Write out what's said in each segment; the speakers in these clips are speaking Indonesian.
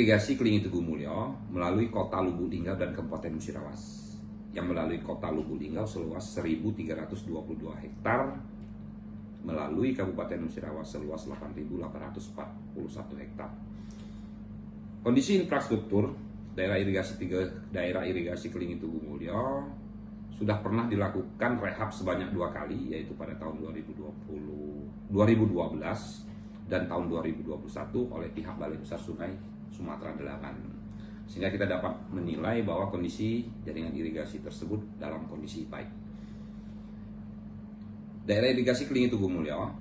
Irigasi Kelingi Tugu Mulyo melalui Kota Lubuk Linggau dan Kabupaten Musirawas, yang melalui Kota Lubuk Linggau seluas 1.322 hektar, melalui Kabupaten Musirawas seluas 8.841 hektar. Kondisi infrastruktur daerah irigasi Kelingi Tugu Mulyo sudah pernah dilakukan rehab sebanyak 2 kali, yaitu pada tahun 2012 dan tahun 2021 oleh pihak Balai Besar Sungai Sumatera Selatan. Sehingga kita dapat menilai bahwa kondisi jaringan irigasi tersebut dalam kondisi baik. Daerah irigasi Kelingi Tugu Mulyo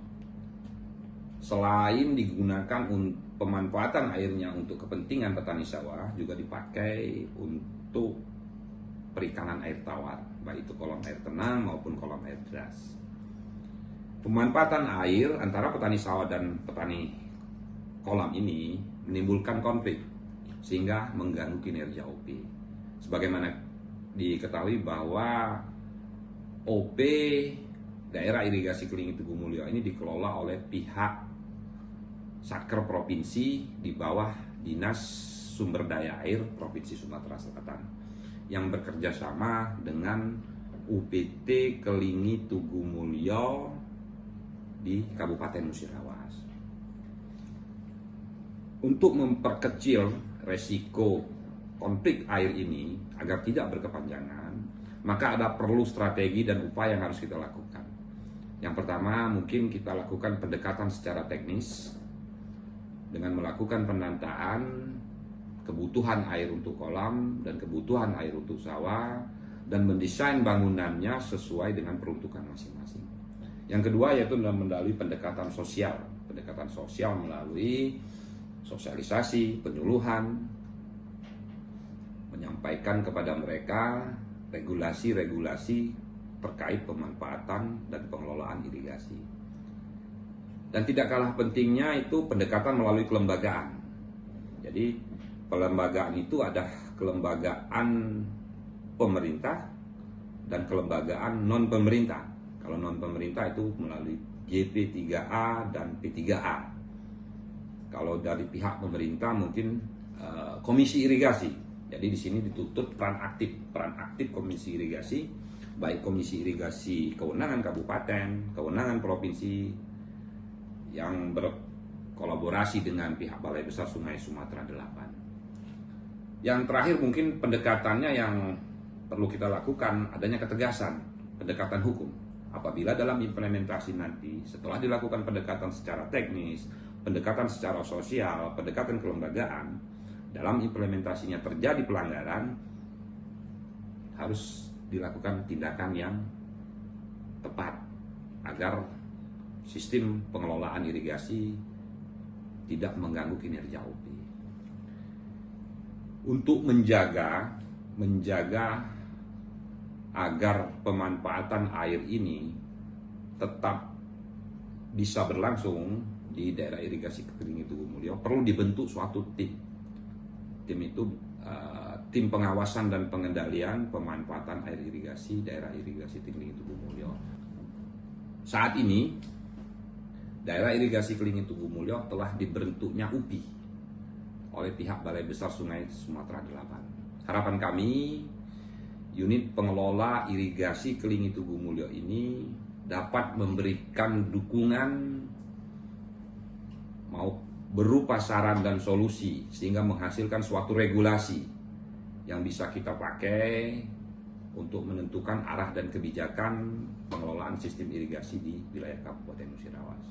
selain digunakan untuk pemanfaatan airnya untuk kepentingan petani sawah, juga dipakai untuk perikanan air tawar, baik itu kolam air tenang maupun kolam air deras. Pemanfaatan air antara petani sawah dan petani kolam ini menimbulkan konflik sehingga mengganggu kinerja OP. Sebagaimana diketahui bahwa OP daerah irigasi Kelingi Tugu Mulyo ini dikelola oleh pihak Satker Provinsi di bawah Dinas Sumber Daya Air Provinsi Sumatera Selatan yang bekerja sama dengan UPT Kelingi Tugu Mulyo di Kabupaten Musirawas. Untuk memperkecil resiko konflik air ini agar tidak berkepanjangan, maka ada perlu strategi dan upaya yang harus kita lakukan. Yang pertama, mungkin kita lakukan pendekatan secara teknis dengan melakukan penataan kebutuhan air untuk kolam dan kebutuhan air untuk sawah, dan mendesain bangunannya sesuai dengan peruntukan masing-masing. Yang kedua yaitu melalui pendekatan sosial melalui sosialisasi, penyuluhan, menyampaikan kepada mereka regulasi-regulasi terkait pemanfaatan dan pengelolaan irigasi. Dan tidak kalah pentingnya itu pendekatan melalui kelembagaan. Jadi kelembagaan itu ada kelembagaan pemerintah dan kelembagaan non-pemerintah. Kalau non-pemerintah itu melalui GP3A dan P3A. Kalau dari pihak pemerintah mungkin komisi irigasi. Jadi di sini dituntut peran aktif komisi irigasi, baik komisi irigasi kewenangan kabupaten, kewenangan provinsi yang berkolaborasi dengan pihak Balai Besar Sungai Sumatera Selatan. Yang terakhir mungkin pendekatannya yang perlu kita lakukan adanya ketegasan, pendekatan hukum. Apabila dalam implementasi nanti setelah dilakukan pendekatan secara teknis, pendekatan secara sosial, pendekatan kelembagaan, dalam implementasinya terjadi pelanggaran, harus dilakukan tindakan yang tepat agar sistem pengelolaan irigasi tidak mengganggu kinerja OP. Untuk menjaga agar pemanfaatan air ini tetap bisa berlangsung di daerah irigasi Kelingi Tugu Mulyo, perlu dibentuk suatu tim. Tim itu tim pengawasan dan pengendalian pemanfaatan air irigasi daerah irigasi Kelingi Tugu Mulyo. Saat ini daerah irigasi Kelingi Tugu Mulyo telah dibentuknya UPI oleh pihak Balai Besar Sungai Sumatera Selatan. Harapan kami, unit pengelola irigasi Kelingi Tugu Mulyo ini dapat memberikan dukungan mau berupa saran dan solusi sehingga menghasilkan suatu regulasi yang bisa kita pakai untuk menentukan arah dan kebijakan pengelolaan sistem irigasi di wilayah Kabupaten Musirawas.